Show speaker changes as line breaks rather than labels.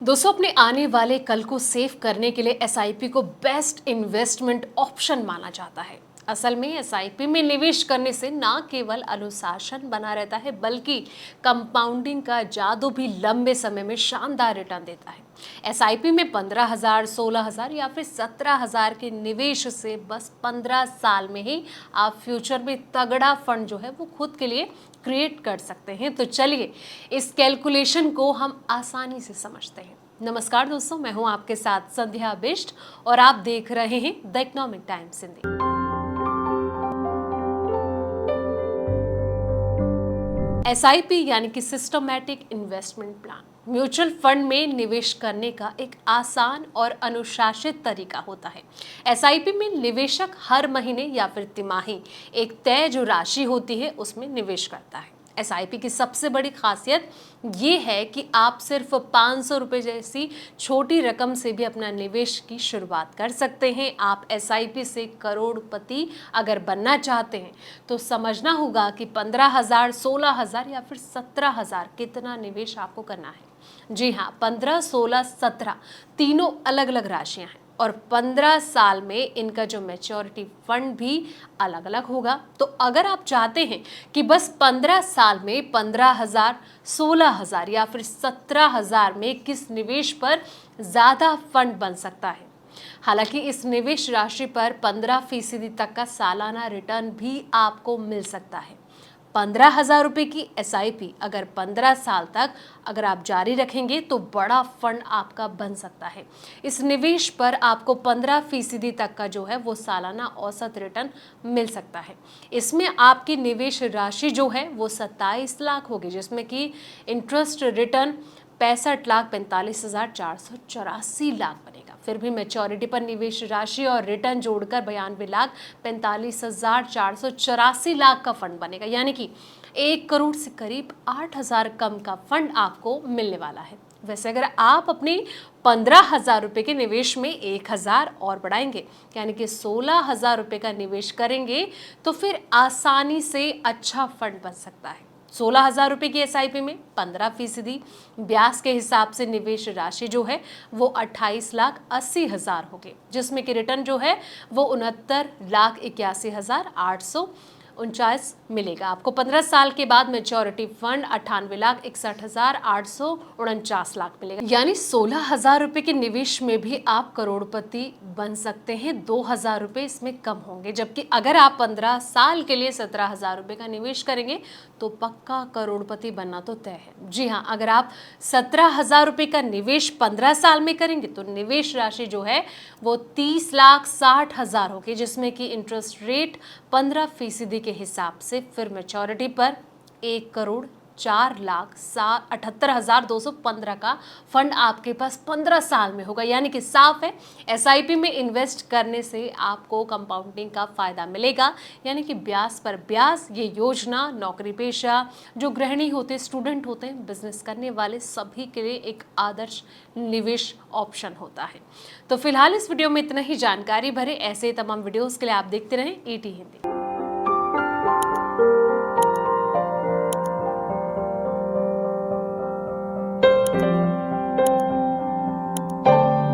दोस्तों, अपने आने वाले कल को सेव करने के लिए एसआईपी को बेस्ट इन्वेस्टमेंट ऑप्शन माना जाता है। असल में एसआईपी में निवेश करने से न केवल अनुशासन बना रहता है बल्कि कंपाउंडिंग का जादू भी लंबे समय में शानदार रिटर्न देता है। एसआईपी में 15,000, 16,000 या फिर 17,000 के निवेश से बस 15 साल में ही आप फ्यूचर में तगड़ा फंड जो है वो खुद के लिए क्रिएट कर सकते हैं। तो चलिए इस कैलकुलेशन को हम आसानी से समझते हैं। नमस्कार दोस्तों, मैं हूं आपके साथ संध्या बिष्ट और आप देख रहे हैं the economic times Hindi. SIP यानी कि systematic investment plan mutual fund में निवेश करने का एक आसान और अनुशासित तरीका होता है। एसआईपी में निवेशक हर महीने या फिर तिमाही एक तय जो राशि होती है उसमें निवेश करता है। एसआईपी की सबसे बड़ी खासियत ये है कि आप सिर्फ 500 रुपये जैसी छोटी रकम से भी अपना निवेश की शुरुआत कर सकते हैं। आप एसआईपी से करोड़पति अगर बनना चाहते हैं तो समझना होगा कि 15,000, 16,000 या फिर 17,000 कितना निवेश आपको करना है। जी हाँ, 15, 16, 17 तीनों अलग अलग राशियां हैं और 15 साल में इनका जो मैच्योरिटी फंड भी अलग अलग होगा। तो अगर आप चाहते हैं कि बस 15 साल में 15,000, 16,000 या फिर 17,000 में किस निवेश पर ज़्यादा फंड बन सकता है, हालांकि इस निवेश राशि पर 15% तक का सालाना रिटर्न भी आपको मिल सकता है। 15,000 रुपये की एसआईपी अगर 15 साल तक अगर आप जारी रखेंगे तो बड़ा फंड आपका बन सकता है। इस निवेश पर आपको 15% तक का जो है वो सालाना औसत रिटर्न मिल सकता है। इसमें आपकी निवेश राशि जो है वो 27 लाख होगी, जिसमें कि इंटरेस्ट रिटर्न 65,45,484 लाख बनेगा। फिर भी मैच्योरिटी पर निवेश राशि और रिटर्न जोड़कर 92,45,484 लाख का फंड बनेगा, यानी कि 1 करोड़ से करीब 8,000 कम का फंड आपको मिलने वाला है। वैसे अगर आप अपने 15,000 रुपये के निवेश में 1,000 और बढ़ाएंगे यानी कि 16,000 रुपये का निवेश करेंगे तो फिर आसानी से अच्छा फंड बन सकता है। 16,000 रुपये की एसआईपी में 15% ब्याज के हिसाब से निवेश राशि जो है वो 28,80,000 होगी, जिसमें कि रिटर्न जो है वो 69,81,849 मिलेगा। आपको 15 साल के बाद मैच्योरिटी फंड 98,61,849 लाख मिलेगा, यानी 16,000 रुपये के निवेश में भी आप करोड़पति बन सकते हैं। 2,000 रुपये इसमें कम होंगे, जबकि अगर आप 15 साल के लिए 17,000 रुपये का निवेश करेंगे तो पक्का करोड़पति बनना तो तय है। जी हाँ, अगर आप 17,000 रुपये का निवेश 15 साल में करेंगे तो निवेश राशि जो है वो 30,60,000 होगी, जिसमें कि इंटरेस्ट रेट 15% के हिसाब से फिर मैच्योरिटी पर 1,04,78,215 का फंड आपके पास 15 साल में होगा। यानी कि साफ है, एसआईपी में इन्वेस्ट करने से आपको कंपाउंडिंग का फायदा मिलेगा, यानी कि ब्याज पर ब्याज। ये योजना नौकरी पेशा, जो गृहिणी होते, स्टूडेंट होते हैं, बिजनेस करने वाले सभी के लिए एक आदर्श निवेश ऑप्शन होता है। तो फिलहाल इस वीडियो में इतना ही। जानकारी भरे ऐसे तमाम वीडियोस के लिए आप देखते रहें ईटी हिंदी।